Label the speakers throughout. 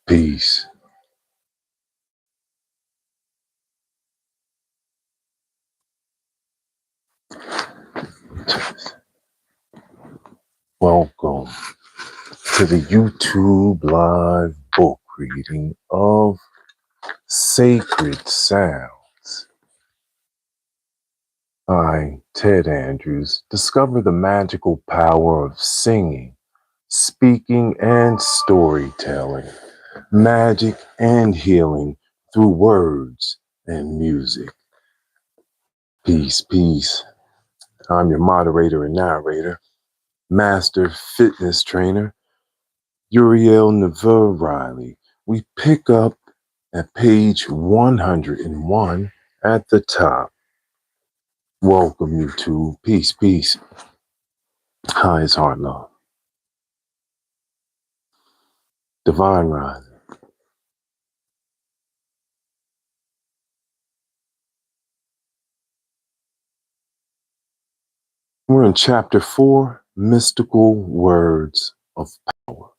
Speaker 1: Peace. Welcome to the YouTube live book reading of Sacred Sounds. I, Ted Andrews, discover the magical power of singing, speaking, and storytelling, magic and healing through words and music. Peace, peace. I'm your moderator and narrator, master fitness trainer, Uriel Riley. We pick up at page 101 at the top. Welcome you to Peace, Peace. Hi, it's Heart Love. Divine Rising. We're in chapter 4, Mystical Words of Power.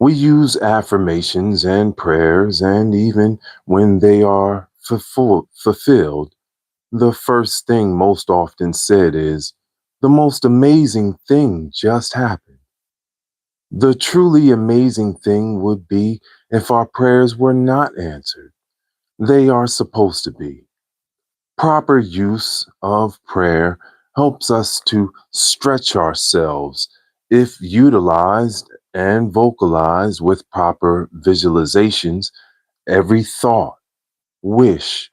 Speaker 1: We use affirmations and prayers, and even when they are fulfilled, the first thing most often said is, "The most amazing thing just happened." The truly amazing thing would be if our prayers were not answered. They are supposed to be. Proper use of prayer helps us to stretch ourselves if utilized and vocalized with proper visualizations. Every thought, wish,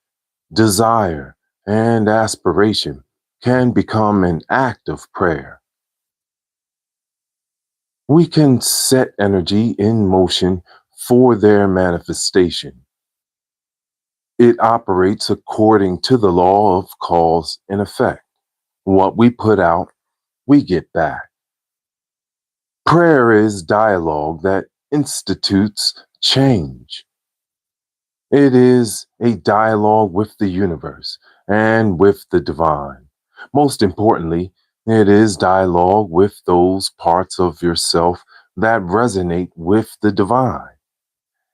Speaker 1: desire, and aspiration can become an act of prayer. We can set energy in motion for their manifestation. It operates according to the law of cause and effect. What we put out, we get back. Prayer is dialogue that institutes change. It is a dialogue with the universe and with the divine. Most importantly, it is dialogue with those parts of yourself that resonate with the divine.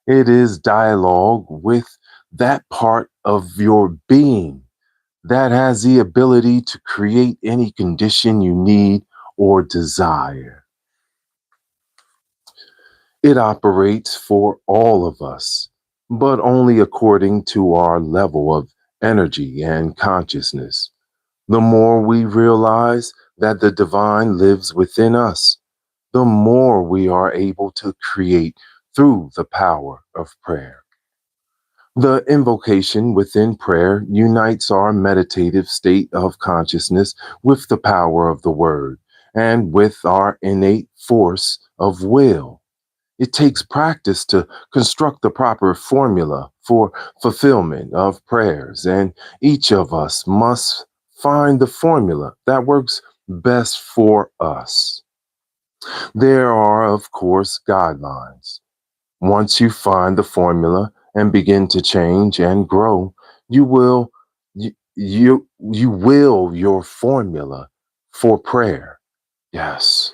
Speaker 1: It is dialogue with that part of your being that has the ability to create any condition you need or desire. It operates for all of us, but only according to our level of energy and consciousness. The more we realize that the divine lives within us, the more we are able to create through the power of prayer. The invocation within prayer unites our meditative state of consciousness with the power of the word and with our innate force of will. It takes practice to construct the proper formula for fulfillment of prayers, and each of us must find the formula that works best for us. There are, of course, guidelines. Once you find the formula and begin to change and grow, you will you will your formula for prayer. Yes.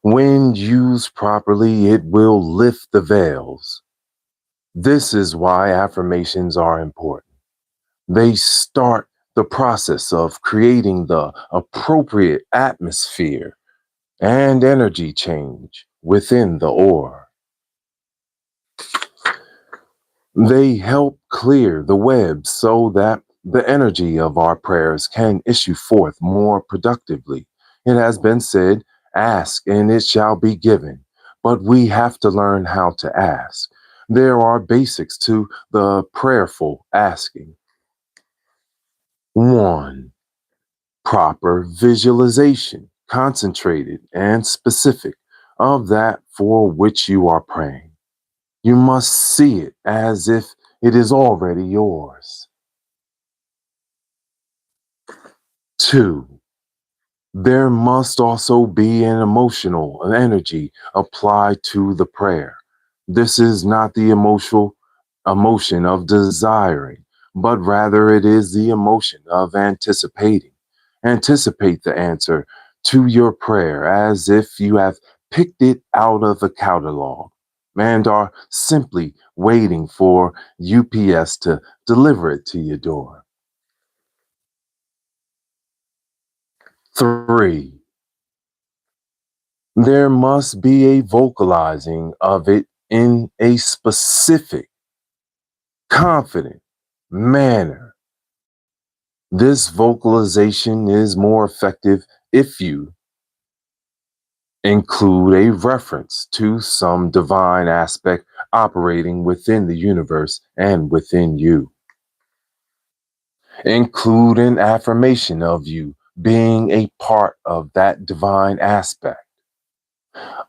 Speaker 1: When used properly, it will lift the veils. This is why affirmations are important. They start the process of creating the appropriate atmosphere and energy change within the aura. They help clear the web so that the energy of our prayers can issue forth more productively. It has been said, "Ask and it shall be given." But we have to learn how to ask. There are basics to the prayerful asking. 1. Proper visualization, concentrated and specific, of that for which you are praying. You must see it as if it is already yours. 2. There must also be an emotional energy applied to the prayer. This is not the emotion of desiring, but rather it is the emotion of anticipating. Anticipate the answer to your prayer as if you have picked it out of a catalog and are simply waiting for UPS to deliver it to your door. 3. There must be a vocalizing of it in a specific, confident manner. This vocalization is more effective if you include a reference to some divine aspect operating within the universe and within you. Include an affirmation of you being a part of that divine aspect.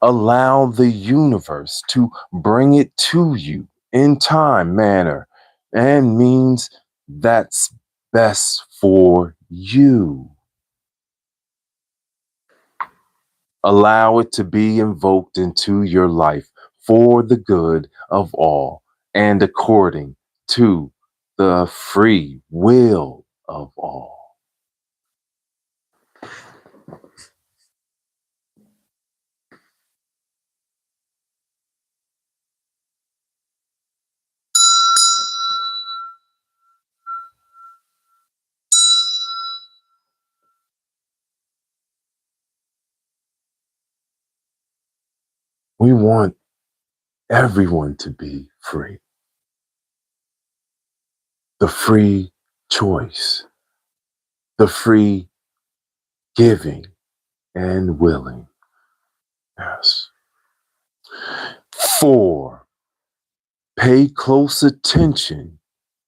Speaker 1: Allow the universe to bring it to you in time, manner, and means that's best for you. Allow it to be invoked into your life for the good of all and according to the free will of all. We want everyone to be free. The free choice, the free giving and willing. Yes. 4, pay close attention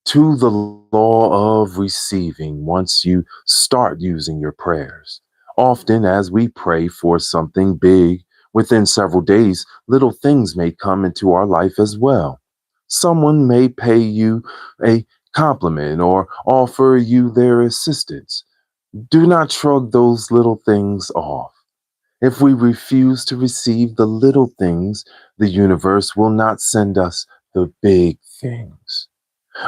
Speaker 1: to the law of receiving once you start using your prayers. Often, as we pray for something big, within several days, little things may come into our life as well. Someone may pay you a compliment or offer you their assistance. Do not shrug those little things off. If we refuse to receive the little things, the universe will not send us the big things.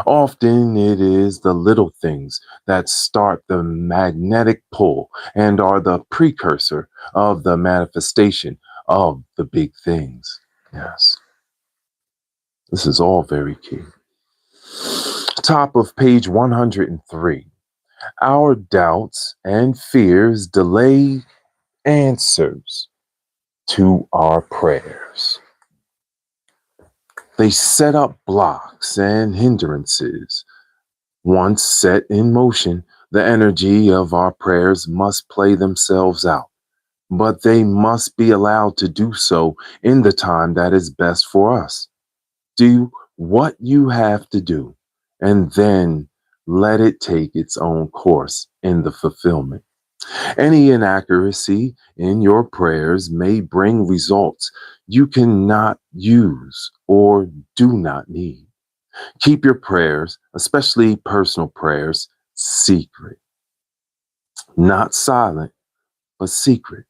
Speaker 1: Often it is the little things that start the magnetic pull and are the precursor of the manifestation of the big things. Yes, this is all very key. Top of page 103. Our doubts and fears delay answers to our prayers. They set up blocks and hindrances. Once set in motion, the energy of our prayers must play themselves out, but they must be allowed to do so in the time that is best for us. Do what you have to do, and then let it take its own course in the fulfillment. Any inaccuracy in your prayers may bring results you cannot use or do not need. Keep your prayers, especially personal prayers, secret. Not silent, but secret.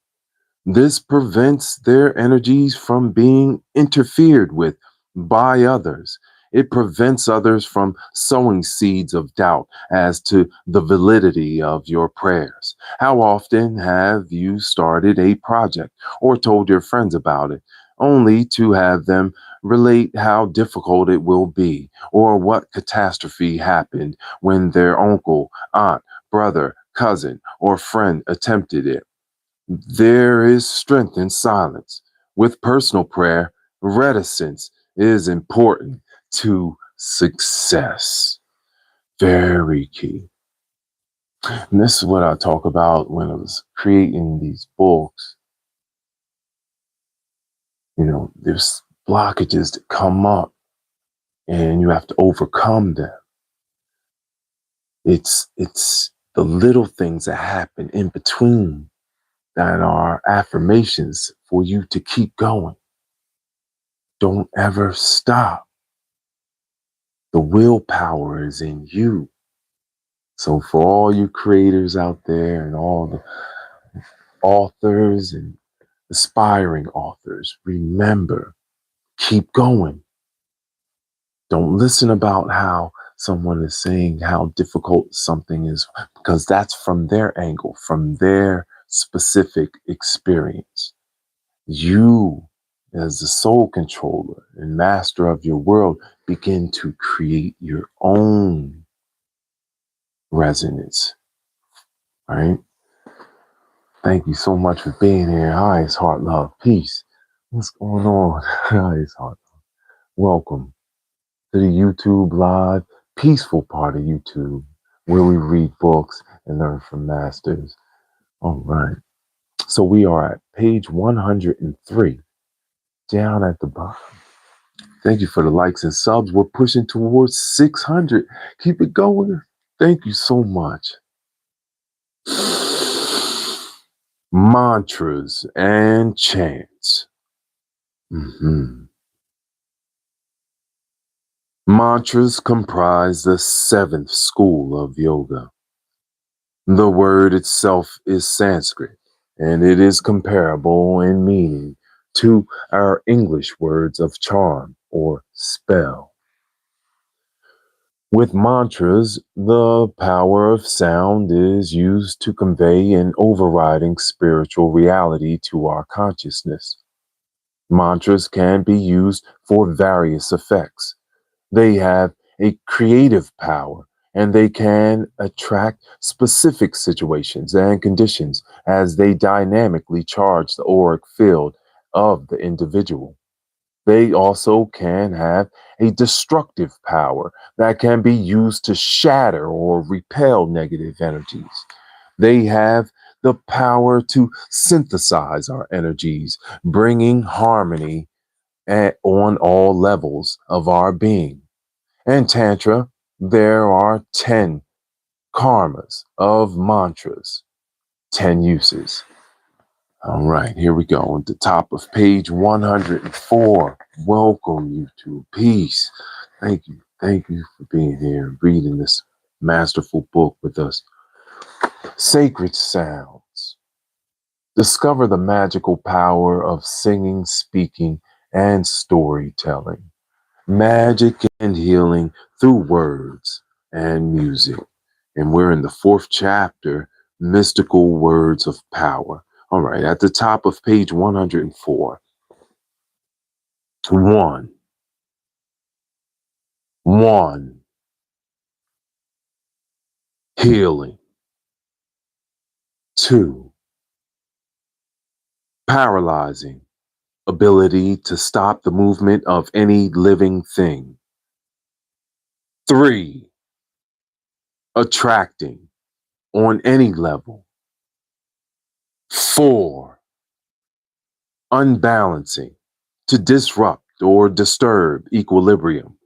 Speaker 1: This prevents their energies from being interfered with by others. It prevents others from sowing seeds of doubt as to the validity of your prayers. How often have you started a project or told your friends about it, only to have them relate how difficult it will be or what catastrophe happened when their uncle, aunt, brother, cousin, or friend attempted it? There is strength in silence. With personal prayer, reticence is important to success. Very key. And this is what I talk about when I was creating these books. There's blockages that come up and you have to overcome them. It's the little things that happen in between that are affirmations for you to keep going. Don't ever stop. The willpower is in you. So for all you creators out there and all the authors and aspiring authors, remember, keep going. Don't listen about how someone is saying how difficult something is, because that's from their angle, from their specific experience. You, as the soul controller and master of your world, begin to create your own resonance, right? Thank you so much for being here. Hi, it's Heart Love. Peace. What's going on? Hi, it's Heart Love. Welcome to the YouTube Live, peaceful part of YouTube, where we read books and learn from masters. All right. So we are at page 103, down at the bottom. Thank you for the likes and subs. We're pushing towards 600. Keep it going. Thank you so much. Mantras and chants. Mhm. Mantras comprise the seventh school of yoga. The word itself is Sanskrit, and it is comparable in meaning to our English words of charm or spell. With mantras, the power of sound is used to convey an overriding spiritual reality to our consciousness. Mantras can be used for various effects. They have a creative power and they can attract specific situations and conditions as they dynamically charge the auric field of the individual. They also can have a destructive power that can be used to shatter or repel negative energies. They have the power to synthesize our energies, bringing harmony on all levels of our being. In Tantra, there are 10 karmas of mantras, 10 uses. All right, here we go. At the top of page 104. Welcome, YouTube. Peace. Thank you. Thank you for being here and reading this masterful book with us. Sacred sounds. Discover the magical power of singing, speaking, and storytelling. Magic and healing through words and music. And we're in the fourth chapter, Mystical Words of Power. All right, at the top of page 104. 1. 1. Healing. 2. Paralyzing. Ability to stop the movement of any living thing. 3. Attracting on any level. 4. Unbalancing. To disrupt or disturb equilibrium.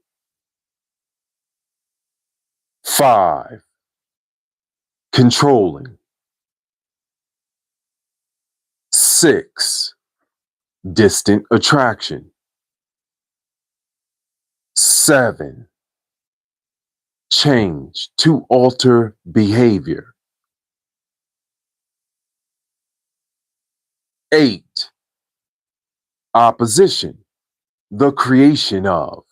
Speaker 1: 5. Controlling. 6. Distant attraction. 7. Change to alter behavior. 8. Opposition, the creation of.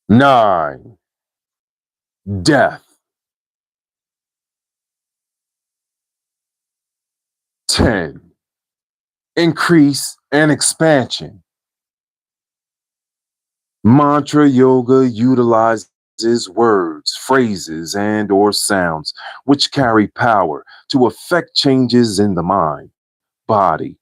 Speaker 1: 9. Death. 10. Increase and expansion. Mantra yoga utilizes words, phrases, and or sounds which carry power to affect changes in the mind, body,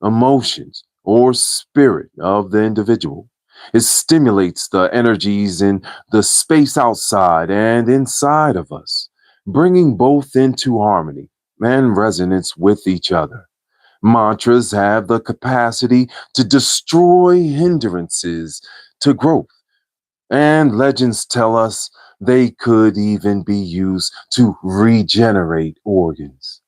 Speaker 1: emotions, or spirit of the individual. It stimulates the energies in the space outside and inside of us, bringing both into harmony and resonance with each other. Mantras have the capacity to destroy hindrances to growth, and legends tell us they could even be used to regenerate organs.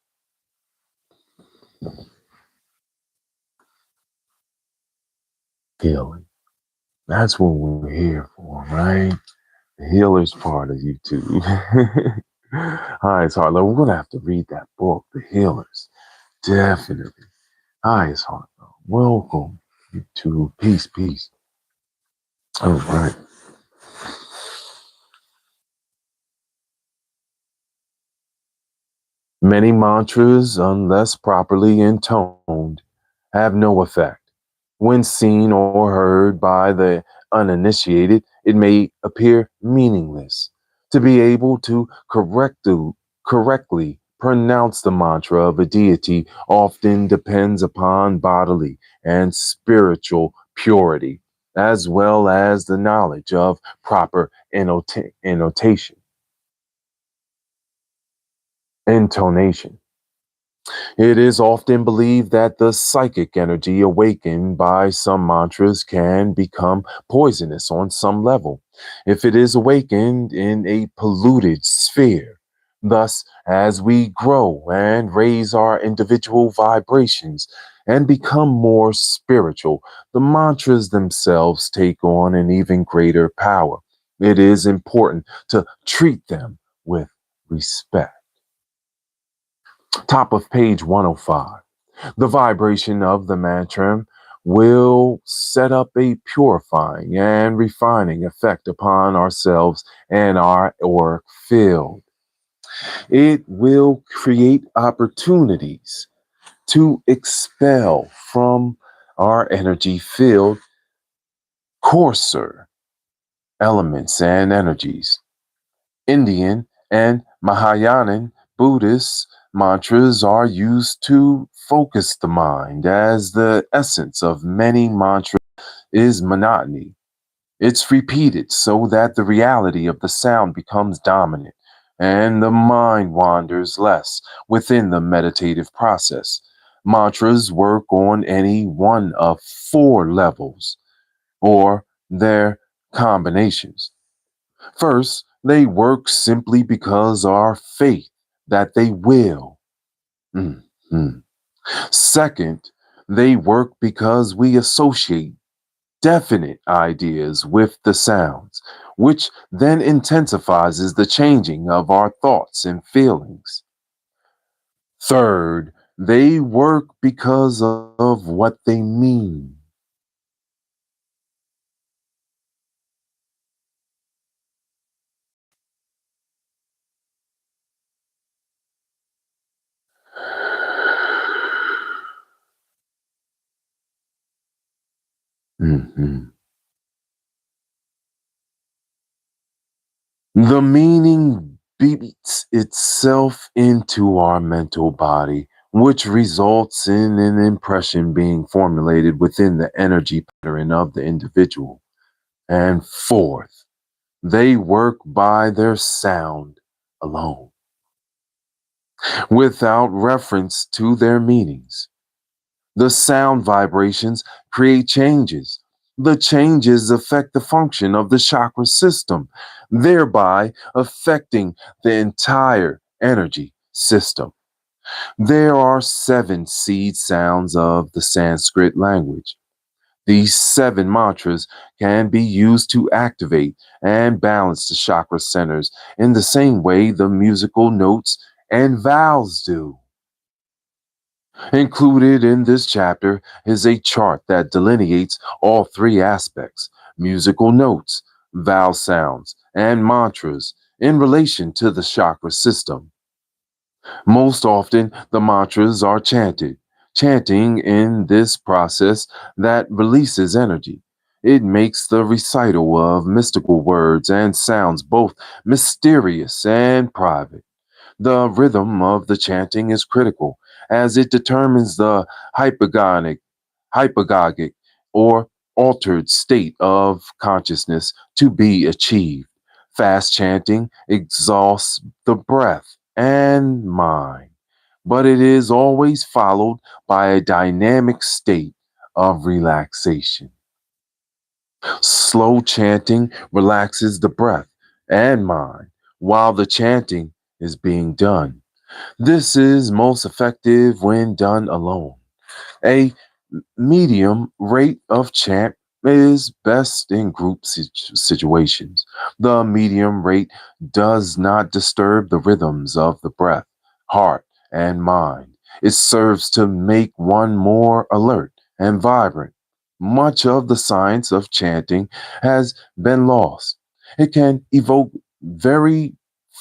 Speaker 1: Healing. That's what we're here for, right? The healer's part of YouTube. Hi, it's Harlow. We're going to have to read that book, The Healers. Definitely. Hi, it's Harlow. Welcome, YouTube. Peace, peace. All right. Many mantras, unless properly intoned, have no effect. When seen or heard by the uninitiated, it may appear meaningless. To be able to correctly pronounce the mantra of a deity often depends upon bodily and spiritual purity, as well as the knowledge of proper intonation. It is often believed that the psychic energy awakened by some mantras can become poisonous on some level if it is awakened in a polluted sphere. Thus, as we grow and raise our individual vibrations and become more spiritual, the mantras themselves take on an even greater power. It is important to treat them with respect. Top of page 105. The vibration of the mantra will set up a purifying and refining effect upon ourselves and our auric field. It will create opportunities to expel from our energy field coarser elements and energies. Indian and Mahayanan Buddhist mantras are used to focus the mind, as the essence of many mantras is monotony. It's repeated so that the reality of the sound becomes dominant and the mind wanders less within the meditative process. Mantras work on any one of four levels or their combinations. First, they work simply because our faith that they will. Mhm. Second, they work because we associate definite ideas with the sounds, which then intensifies the changing of our thoughts and feelings. Third, they work because of what they mean. Mhm. The meaning beats itself into our mental body, which results in an impression being formulated within the energy pattern of the individual. And fourth, they work by their sound alone, without reference to their meanings. The sound vibrations create changes. The changes affect the function of the chakra system, thereby affecting the entire energy system. There are seven seed sounds of the Sanskrit language. These seven mantras can be used to activate and balance the chakra centers in the same way the musical notes and vowels do. Included in this chapter is a chart that delineates all three aspects: musical notes, vowel sounds, and mantras in relation to the chakra system. Most often, the mantras are chanted. Chanting in this process that releases energy. It makes the recital of mystical words and sounds both mysterious and private. The rhythm of the chanting is critical, as it determines the hypagogic or altered state of consciousness to be achieved. Fast chanting exhausts the breath and mind, but it is always followed by a dynamic state of relaxation. Slow chanting relaxes the breath and mind while the chanting is being done. This is most effective when done alone. A medium rate of chant is best in group situations. The medium rate does not disturb the rhythms of the breath, heart, and mind. It serves to make one more alert and vibrant. Much of the science of chanting has been lost. It can evoke very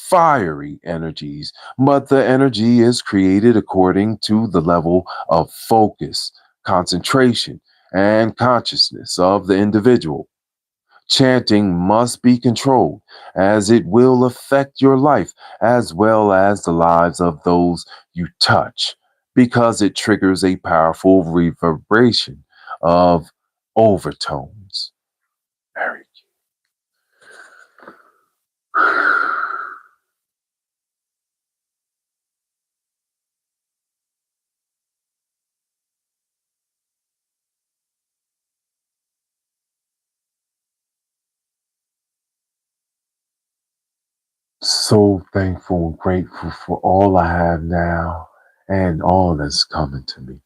Speaker 1: fiery energies, but the energy is created according to the level of focus, concentration, and consciousness of the individual. Chanting must be controlled, as it will affect your life as well as the lives of those you touch, because it triggers a powerful reverberation of overtones. Very so thankful and grateful for all I have now and all that's coming to me.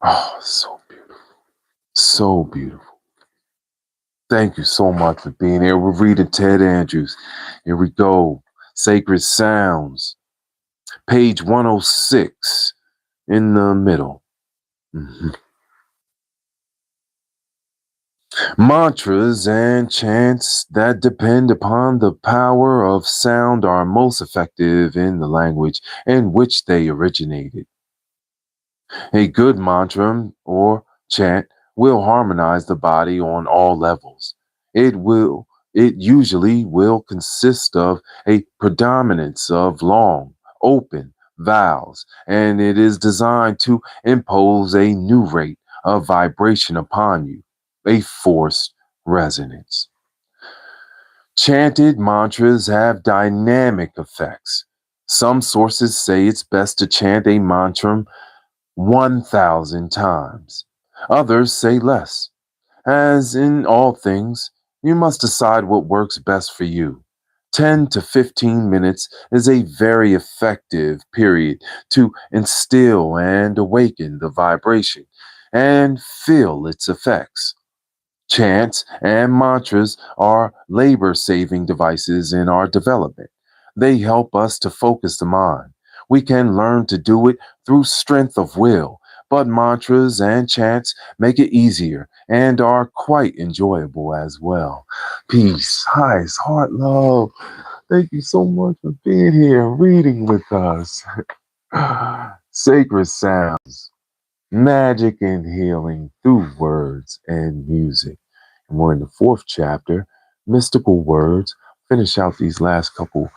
Speaker 1: Oh, so beautiful. So beautiful. Thank you so much for being here. We're reading Ted Andrews. Here we go. Sacred Sounds, page 106 in the middle. Mhm. Mantras and chants that depend upon the power of sound are most effective in the language in which they originated. A good mantra or chant will harmonize the body on all levels. It usually will consist of a predominance of long, open vowels, and it is designed to impose a new rate of vibration upon you, a forced resonance. Chanted mantras have dynamic effects. Some sources say it's best to chant a mantra 1,000 times. Others say less. As in all things, you must decide what works best for you. 10 to 15 minutes is a very effective period to instill and awaken the vibration and feel its effects. Chants and mantras are labor saving devices in our development. They help us to focus the mind. We can learn to do it through strength of will, but mantras and chants make it easier and are quite enjoyable as well. Peace, highest heart, love. Thank you so much for being here, reading with us. Sacred sounds, magic and healing through words and music. And we're in the fourth chapter, mystical words. Finish out these last couple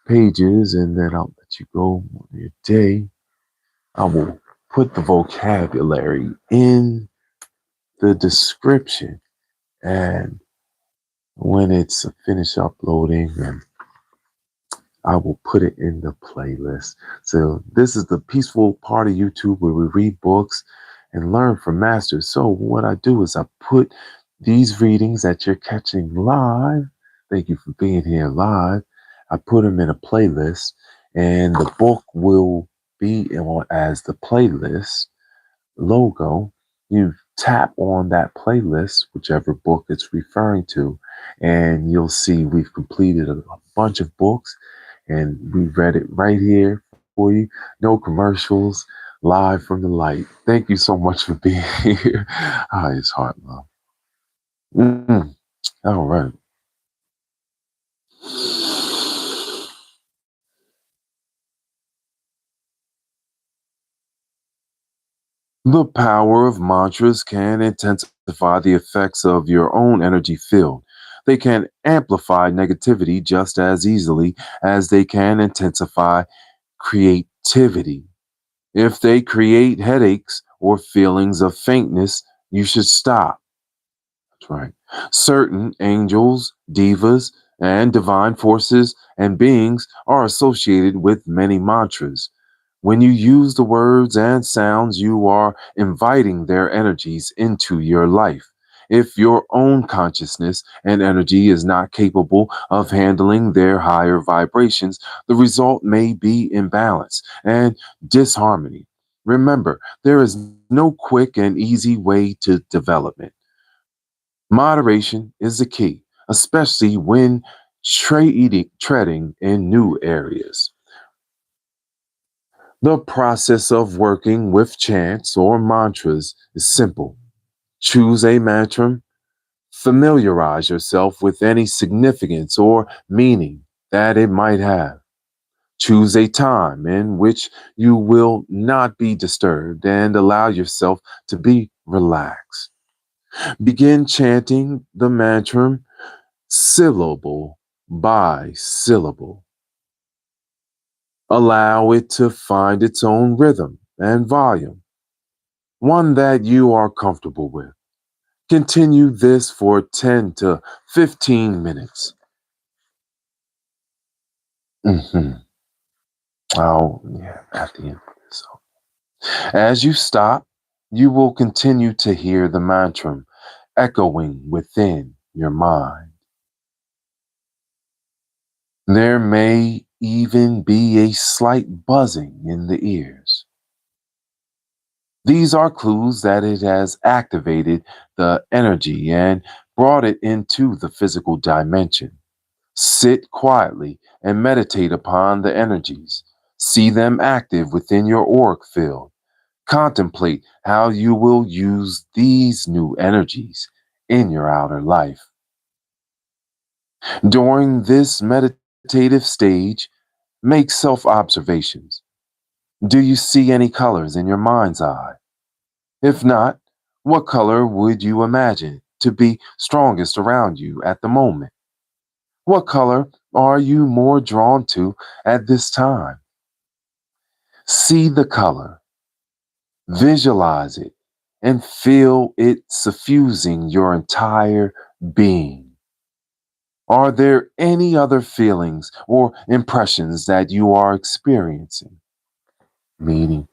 Speaker 1: pages and then I'll let you go on your day. I will put the vocabulary in the description. And when it's finished uploading, and I will put it in the playlist. So this is the peaceful part of YouTube where we read books and learn from masters. So what I do is I put these readings that you're catching live. Thank you for being here live. I put them in a playlist, and the book will be on as the playlist logo. You tap on that playlist, whichever book it's referring to, and you'll see we've completed a bunch of books and we read it right here for you. No commercials, live from the light. Thank you so much for being here. Highest heart, love. Mm, all right. The power of mantras can intensify the effects of your own energy field. They can amplify negativity just as easily as they can intensify creativity. If they create headaches or feelings of faintness, you should stop. That's right. Certain angels, divas, and divine forces and beings are associated with many mantras. When you use the words and sounds, you are inviting their energies into your life. If your own consciousness and energy is not capable of handling their higher vibrations, the result may be imbalance and disharmony. Remember, there is no quick and easy way to development. Moderation is the key, especially when treading in new areas. The process of working with chants or mantras is simple. Choose a mantra, Familiarize yourself with any significance or meaning that it might have. Choose a time in which you will not be disturbed and allow yourself to be relaxed. Begin chanting the mantra syllable by syllable. Allow it to find its own rhythm and volume, one that you are comfortable with. Continue this for 10 to 15 minutes. Mhm. At the end of this. As you stop, you will continue to hear the mantra echoing within your mind. There may even be a slight buzzing in the ears. These are clues that it has activated the energy and brought it into the physical dimension. Sit quietly and meditate upon the energies. See them active within your auric field. Contemplate how you will use these new energies in your outer life. During this meditative stage, make self observations. Do you see any colors in your mind's eye? If not, what color would you imagine to be strongest around you at the moment? What color are you more drawn to at this time? See the color, visualize it, and feel it suffusing your entire being. Are there any other feelings or impressions that you are experiencing? Meaning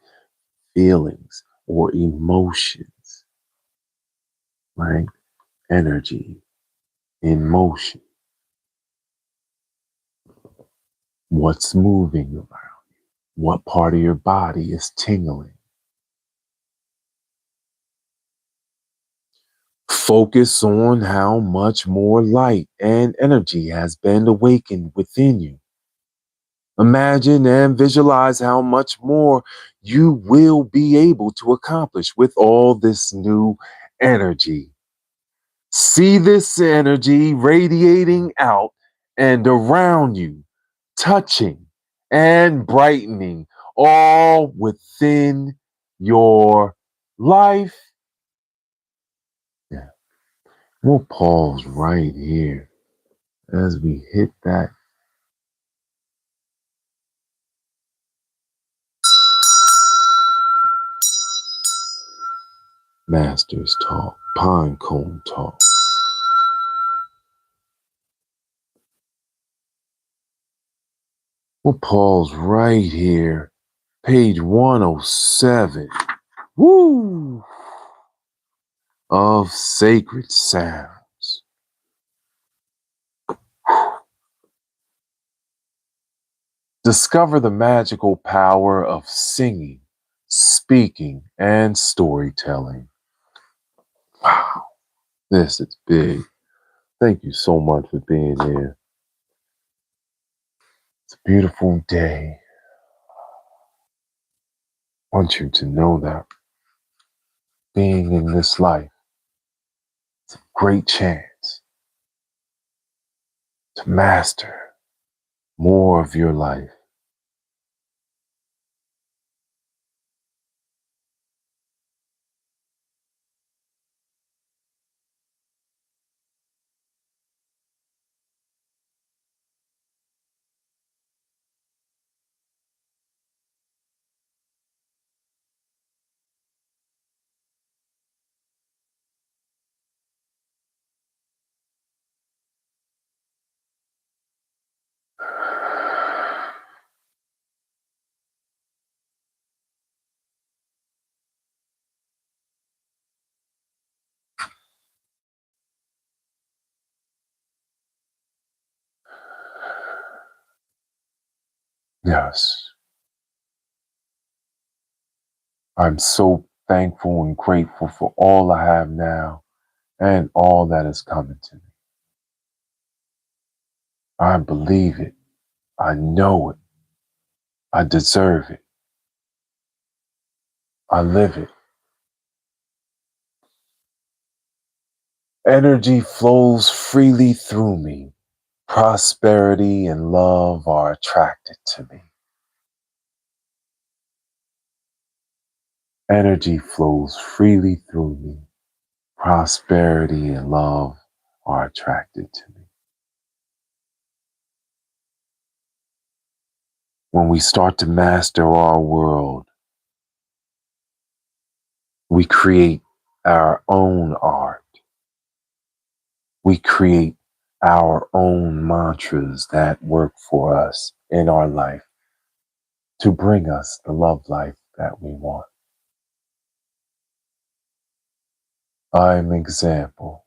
Speaker 1: feelings or emotions, right? Energy in motion. What's moving around? What part of your body is tingling? Focus on how much more light and energy has been awakened within you. Imagine and visualize how much more you will be able to accomplish with all this new energy. See this energy radiating out and around you, touching and brightening all within your life. Yeah. We'll pause right here as we hit that master's talk, pine cone talk. We'll pause right here, page 107. Woo! Of sacred sounds. Discover the magical power of singing, speaking, and storytelling. Wow, this is big. Thank you so much for being here. It's a beautiful day. I want you to know that being in this life is a great chance to master more of your life. Yes, I'm so thankful and grateful for all I have now and all that is coming to me. I believe it. I know it. I deserve it. I live it. Energy flows freely through me. Prosperity and love are attracted to me. Energy flows freely through me. Prosperity and love are attracted to me. When we start to master our world, we create our own art. We create our own mantras that work for us in our life to bring us the love life that we want. I'm an example.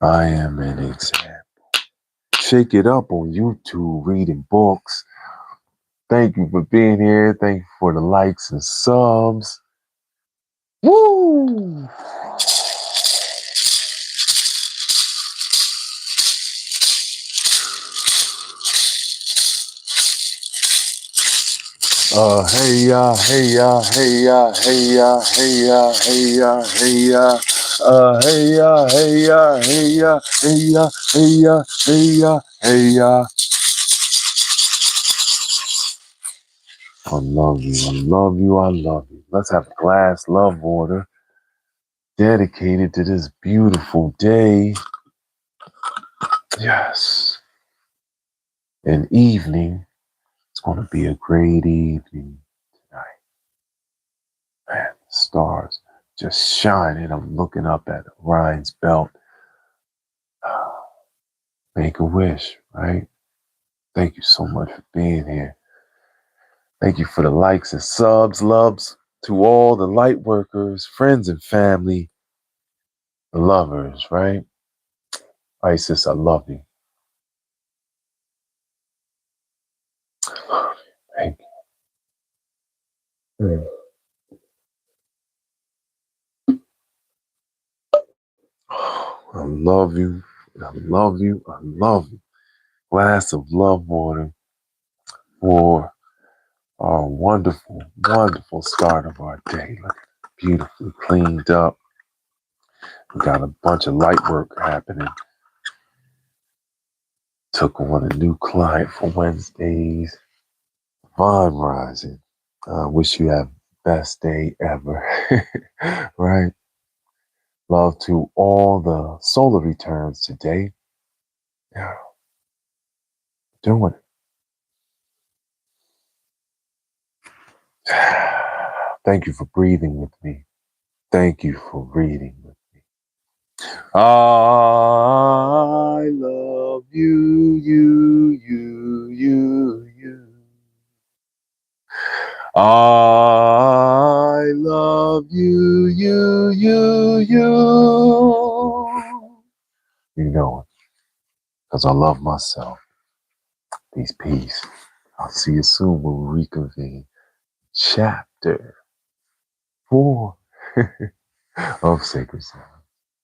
Speaker 1: I am an example. Shake it up on YouTube, reading books. Thank you for being here. Thank you for the likes and subs. Woo! Hey ya, hey ya, hey ya, hey ya, hey ya, hey ya, hey ya. Hey ya, hey ya, hey ya, hey ya, hey ya, hey ya, hey ya. I love you, I love you, I love you. Let's have a glass love water dedicated to this beautiful day. Yes. An evening. It's going to be a great evening tonight. Man, the stars just shining. I'm looking up at Orion's belt. Make a wish, right? Thank you so much for being here. Thank you for the likes and subs, loves to all the light workers, friends and family, the lovers, right? Isis, I love you. Thank you. I love you. I love you. I love you. Glass of love water for our wonderful, wonderful start of our day. Look, beautifully cleaned up. We got a bunch of light work happening. Took on a new client for Wednesdays. Vaughn Rising. I wish you have the best day ever. Right? Love to all the solar returns today. Yeah. Doing it. Thank you for breathing with me. Thank you for reading with me. I love you, you. I love you, you. You know it, because I love myself. Peace. I'll see you soon when we reconvene. Chapter 4 of Sacred Sound.